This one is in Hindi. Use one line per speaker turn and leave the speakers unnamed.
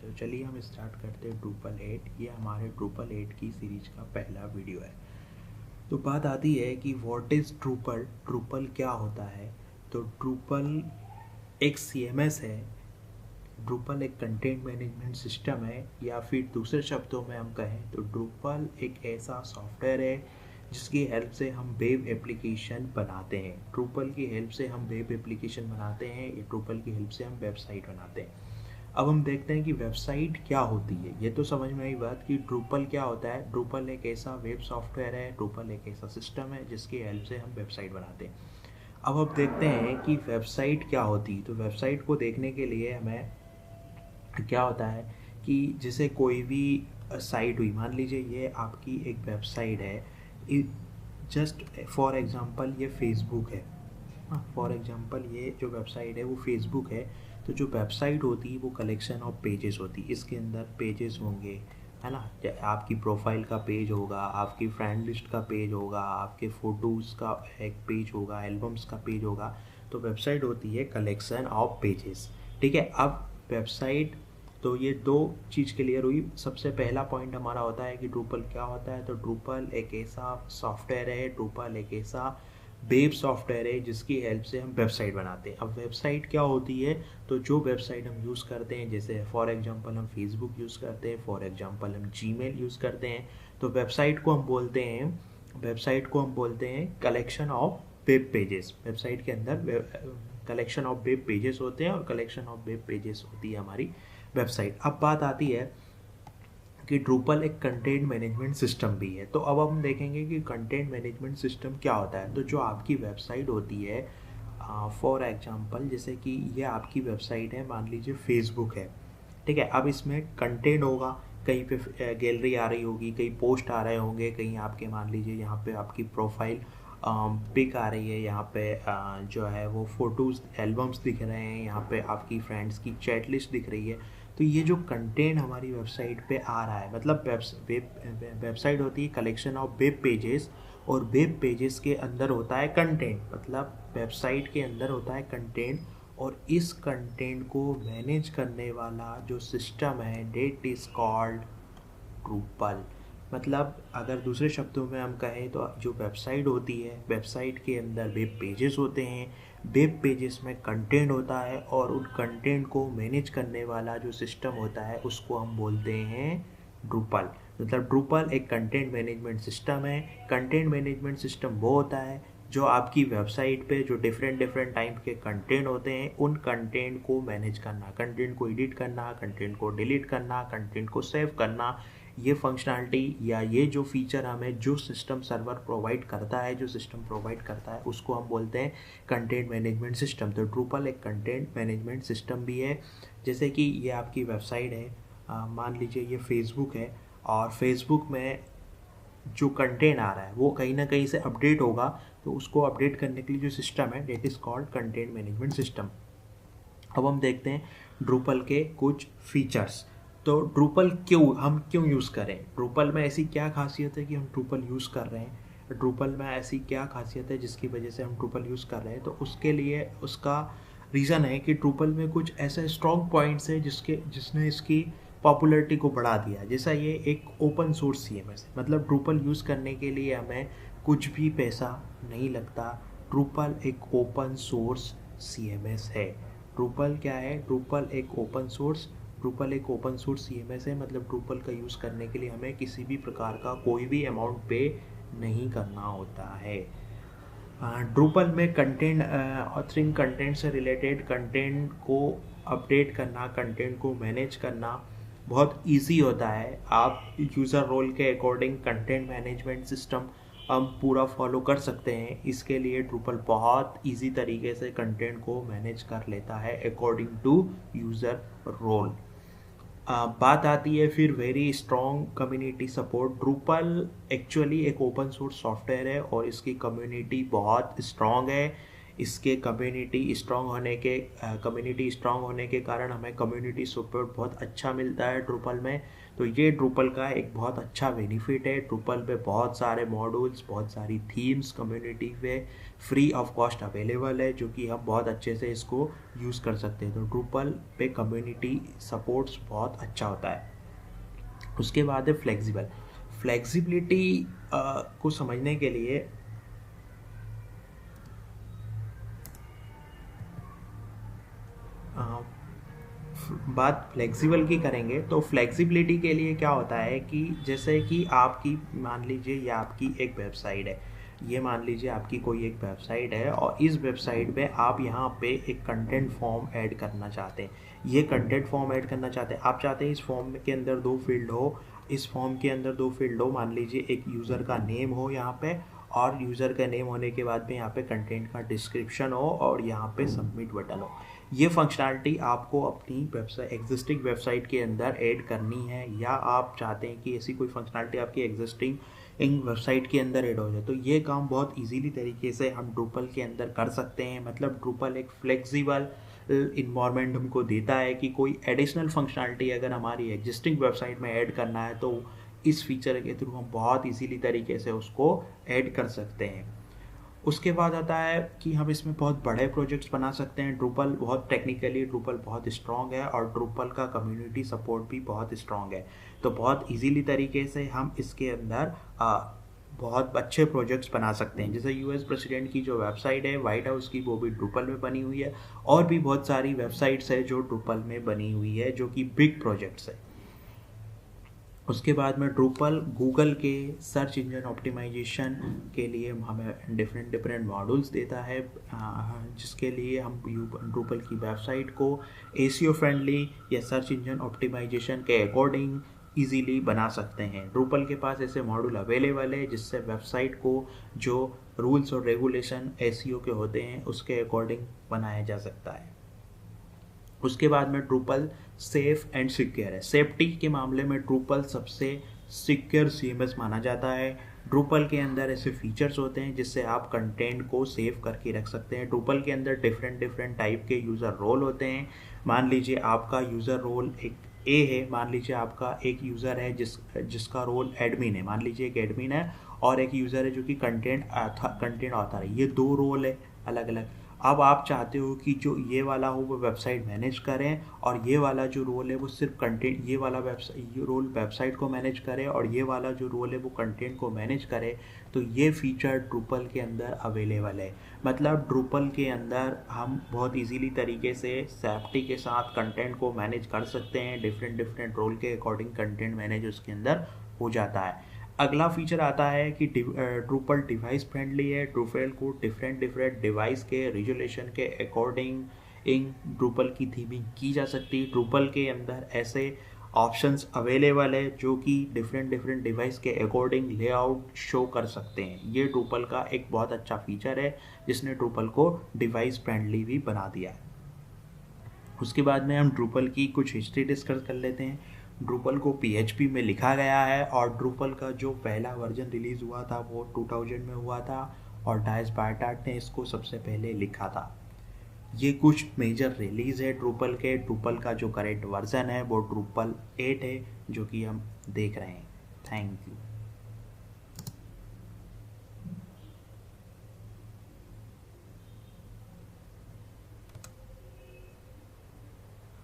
तो चलिए हम स्टार्ट करते हैं Drupal 8। ये हमारे Drupal 8 की सीरीज का पहला वीडियो है। तो बात आती है कि व्हाट इज़ Drupal क्या होता है। तो Drupal एक CMS है। Drupal एक कंटेंट मैनेजमेंट सिस्टम है, या फिर दूसरे शब्दों में हम कहें तो Drupal एक ऐसा सॉफ्टवेयर है जिसकी हेल्प से हम वेब एप्लीकेशन बनाते हैं। Drupal की हेल्प से हम वेब एप्लीकेशन बनाते हैं, या Drupal की हेल्प से हम वेबसाइट बनाते हैं। अब हम देखते हैं कि वेबसाइट क्या होती है। ये तो समझ में आई बात कि Drupal क्या होता है। Drupal एक ऐसा वेब सॉफ्टवेयर है, Drupal एक ऐसा सिस्टम है जिसकी हेल्प से हम वेबसाइट बनाते हैं। अब देखते हैं कि वेबसाइट क्या होती है। तो वेबसाइट को देखने के लिए हमें क्या होता है कि जैसे कोई भी साइट हुई, मान लीजिए ये आपकी एक वेबसाइट है। जस्ट फॉर एग्जांपल ये फेसबुक है। फॉर एग्जांपल ये जो वेबसाइट है वो फेसबुक है। तो जो वेबसाइट होती है वो कलेक्शन ऑफ पेजेस होती है। इसके अंदर पेजेस होंगे, है ना। आपकी प्रोफाइल का पेज होगा, आपकी फ्रेंड लिस्ट का पेज होगा, आपके फ़ोटोज़ का एक पेज होगा, एल्बम्स का पेज होगा। तो वेबसाइट होती है कलेक्शन ऑफ पेजेस। ठीक है। अब वेबसाइट, तो ये दो चीज़ क्लियर हुई। सबसे पहला पॉइंट हमारा होता है कि Drupal क्या होता है। तो Drupal एक ऐसा सॉफ्टवेयर है, Drupal एक ऐसा वेब सॉफ्टवेयर है जिसकी हेल्प से हम वेबसाइट बनाते हैं। अब वेबसाइट क्या होती है, तो जो वेबसाइट हम यूज़ करते हैं, जैसे फॉर एग्जांपल हम फेसबुक यूज़ करते हैं, फॉर एग्जांपल हम जीमेल यूज़ करते हैं। तो वेबसाइट को हम बोलते हैं collection of web pages. Website के अंदर कलेक्शन ऑफ वेब पेजेस होते हैं, और कलेक्शन ऑफ वेब पेजेस होती है हमारी वेबसाइट। अब बात आती है कि Drupal एक कंटेंट मैनेजमेंट सिस्टम भी है। तो अब हम देखेंगे कि कंटेंट मैनेजमेंट सिस्टम क्या होता है। तो जो आपकी वेबसाइट होती है, फॉर एग्जांपल जैसे कि ये आपकी वेबसाइट है, मान लीजिए फेसबुक है। ठीक है। अब इसमें कंटेंट होगा, कहीं पे गैलरी आ रही होगी, कहीं पोस्ट आ रहे होंगे, कहीं आपके मान लीजिए यहाँ पे आपकी प्रोफाइल पिक आ रही है, यहाँ पे जो है वो फ़ोटोज़ एल्बम्स दिख रहे हैं, यहाँ पे आपकी फ्रेंड्स की चैट लिस्ट दिख रही है। तो ये जो कंटेंट हमारी वेबसाइट पे आ रहा है, मतलब वेबसाइट होती है कलेक्शन ऑफ वेब पेजेस, और वेब पेजेस के अंदर होता है कंटेंट, मतलब वेबसाइट के अंदर होता है कंटेंट। और इस कंटेंट को मैनेज करने वाला जो सिस्टम है, डेट इज़ कॉल्ड Drupal। मतलब अगर दूसरे शब्दों में हम कहें तो जो वेबसाइट होती है, वेबसाइट के अंदर वेब पेजेस होते हैं, वेब पेजेस में कंटेंट होता है, और उन कंटेंट को मैनेज करने वाला जो सिस्टम होता है उसको हम बोलते हैं Drupal। मतलब Drupal एक कंटेंट मैनेजमेंट सिस्टम है। कंटेंट मैनेजमेंट सिस्टम वो होता है जो आपकी वेबसाइट पे जो डिफरेंट टाइप के कंटेंट होते हैं, उन कंटेंट को मैनेज करना, कंटेंट को एडिट करना, कंटेंट को डिलीट करना, कंटेंट को सेव करना। ये फंक्शनैलिटी या ये जो फीचर हमें जो सिस्टम सर्वर प्रोवाइड करता है, जो सिस्टम प्रोवाइड करता है, उसको हम बोलते हैं कंटेंट मैनेजमेंट सिस्टम। तो Drupal एक कंटेंट मैनेजमेंट सिस्टम भी है। जैसे कि ये आपकी वेबसाइट है, मान लीजिए ये फेसबुक है, और फेसबुक में जो कंटेंट आ रहा है वो कहीं ना कहीं से अपडेट होगा। तो उसको अपडेट करने के लिए जो सिस्टम है, that is called content management system. अब हम देखते हैं Drupal के कुछ फीचर्स। तो Drupal हम क्यों यूज़ करें, Drupal में ऐसी क्या खासियत है कि हम Drupal यूज़ कर रहे हैं, Drupal में ऐसी क्या खासियत है जिसकी वजह से हम Drupal यूज़ कर रहे हैं। तो उसके लिए उसका रीज़न है कि Drupal में कुछ ऐसे स्ट्रॉन्ग पॉइंट्स है जिसने इसकी पॉपुलैरिटी को बढ़ा दिया। जैसा ये एक ओपन सोर्स CMS है, मतलब Drupal यूज़ करने के लिए हमें कुछ भी पैसा नहीं लगता। Drupal एक ओपन सोर्स CMS है। Drupal क्या है, Drupal एक ओपन सोर्स CMS है। मतलब Drupal का यूज़ करने के लिए हमें किसी भी प्रकार का कोई भी अमाउंट पे नहीं करना होता है। Drupal में कंटेंट ऑथरिंग, कंटेंट से रिलेटेड कंटेंट को अपडेट करना, कंटेंट को मैनेज करना बहुत इजी होता है। आप यूज़र रोल के अकॉर्डिंग कंटेंट मैनेजमेंट सिस्टम हम पूरा फॉलो कर सकते हैं। इसके लिए Drupal बहुत इजी तरीके से कंटेंट को मैनेज कर लेता है अकॉर्डिंग टू यूज़र रोल। बात आती है फिर very strong community support. Drupal actually एक ओपन सोर्स सॉफ्टवेयर है और इसकी कम्युनिटी बहुत स्ट्रॉन्ग है। इसके कम्युनिटी स्ट्रांग होने के कारण हमें कम्युनिटी सपोर्ट बहुत अच्छा मिलता है ड्रूपल में। तो ये ड्रूपल का एक बहुत अच्छा बेनिफिट है। ड्रूपल पे बहुत सारे मॉड्यूल्स, बहुत सारी थीम्स कम्युनिटी पे फ्री ऑफ कॉस्ट अवेलेबल है, जो कि हम बहुत अच्छे से इसको यूज़ कर सकते हैं। तो ड्रूपल पे कम्युनिटी सपोर्ट्स बहुत अच्छा होता है। उसके बाद है फ्लेक्सिबिलिटी को समझने के लिए बात फ्लेक्सिबल की करेंगे। तो फ्लेक्सिबिलिटी के लिए क्या होता है कि जैसे कि आपकी मान लीजिए ये आपकी एक वेबसाइट है, ये मान लीजिए आपकी कोई एक वेबसाइट है और इस वेबसाइट पे आप यहाँ पे एक कंटेंट फॉर्म ऐड करना चाहते हैं। ये कंटेंट फॉर्म ऐड करना चाहते हैं, आप चाहते हैं इस फॉर्म के अंदर दो फील्ड हो, मान लीजिए एक यूज़र का नेम हो यहाँ पे, और यूज़र का नेम होने के बाद में यहाँ पे कंटेंट का डिस्क्रिप्शन हो और यहाँ पे सबमिट बटन हो। ये फंक्शनैलिटी आपको अपनी वेबसाइट एग्जिस्टिंग वेबसाइट के अंदर ऐड करनी है, या आप चाहते हैं कि ऐसी कोई फंक्शनैलिटी आपकी एग्जिस्टिंग वेबसाइट के अंदर ऐड हो जाए, तो ये काम बहुत इजीली तरीके से हम ड्रूपल के अंदर कर सकते हैं। मतलब ड्रूपल एक फ्लेक्सिबल इन्वायरमेंट हमको देता है कि कोई एडिशनल फंक्शनैलिटी अगर हमारी एग्जिस्टिंग वेबसाइट में ऐड करना है तो इस फीचर के थ्रू हम बहुत इजीली तरीके से उसको ऐड कर सकते हैं। उसके बाद आता है कि हम इसमें बहुत बड़े प्रोजेक्ट्स बना सकते हैं। ड्रूपल बहुत स्ट्रॉन्ग है और ड्रूपल का कम्युनिटी सपोर्ट भी बहुत स्ट्रॉन्ग है। तो बहुत इजीली तरीके से हम इसके अंदर बहुत अच्छे प्रोजेक्ट्स बना सकते हैं। जैसे यूएस प्रेसिडेंट की जो वेबसाइट है व्हाइट हाउस की, वो भी ड्रूपल में बनी हुई है, और भी बहुत सारी वेबसाइट्स है जो ड्रूपल में बनी हुई है, जो कि बिग प्रोजेक्ट्स है। उसके बाद में ड्रूपल गूगल के सर्च इंजन ऑप्टिमाइजेशन के लिए हमें डिफरेंट मॉड्यूल्स देता है, जिसके लिए हम ड्रूपल की वेबसाइट को एसीओ फ्रेंडली या सर्च इंजन ऑप्टिमाइजेशन के अकॉर्डिंग इजीली बना सकते हैं। ड्रूपल के पास ऐसे मॉड्यूल अवेलेबल है जिससे वेबसाइट को जो रूल्स और रेगुलेशन एसीओ के होते हैं उसके अकॉर्डिंग बनाया जा सकता है। उसके बाद में ड्रूपल सेफ एंड सिक्योर है। सेफ्टी के मामले में ड्रूपल सबसे सिक्योर सीएमएस माना जाता है। ड्रूपल के अंदर ऐसे फीचर्स होते हैं जिससे आप कंटेंट को सेव करके रख सकते हैं। ड्रूपल के अंदर डिफरेंट टाइप के यूज़र रोल होते हैं। मान लीजिए आपका यूज़र रोल एक ए है, मान लीजिए आपका एक यूज़र है जिसका रोल एडमिन है, मान लीजिए एक एडमिन है, और एक यूज़र है जो कि कंटेंट ऑथर है। ये दो रोल है अलग अलग। अब आप चाहते हो कि जो ये वाला हो वो वेबसाइट मैनेज करें, और ये वाला जो रोल है वो सिर्फ कंटेंट, ये वाला रोल वेबसाइट को मैनेज करे, और ये वाला जो रोल है वो कंटेंट को मैनेज करे। तो ये फीचर ड्रूपल के अंदर अवेलेबल है। मतलब ड्रूपल के अंदर हम बहुत इजीली तरीके से सेफ्टी के साथ कंटेंट को मैनेज कर सकते हैं। डिफरेंट रोल के अकॉर्डिंग कंटेंट मैनेज उसके अंदर हो जाता है। अगला फीचर आता है कि ड्रूपल डिवाइस फ्रेंडली है। ड्रूपल को डिफरेंट डिवाइस के रिजोल्यूशन के अकॉर्डिंग ड्रूपल की थीमिंग की जा सकती है। ड्रूपल के अंदर ऐसे ऑप्शंस अवेलेबल है जो कि डिफरेंट डिवाइस के अकॉर्डिंग लेआउट शो कर सकते हैं। ये ड्रूपल का एक बहुत अच्छा फीचर है जिसने ड्रूपल को डिवाइस फ्रेंडली भी बना दिया है। उसके बाद में हम ड्रूपल की कुछ हिस्ट्री डिस्कस कर लेते हैं। ड्रूपल को PHP में लिखा गया है, और ड्रूपल का जो पहला वर्जन रिलीज़ हुआ था वो 2000 में हुआ था, और डायस बार्टाट ने इसको सबसे पहले लिखा था। ये कुछ मेजर रिलीज़ है ड्रूपल के। ड्रूपल का जो करेंट वर्जन है वो ड्रूपल 8 है, जो कि हम देख रहे हैं। Thank you.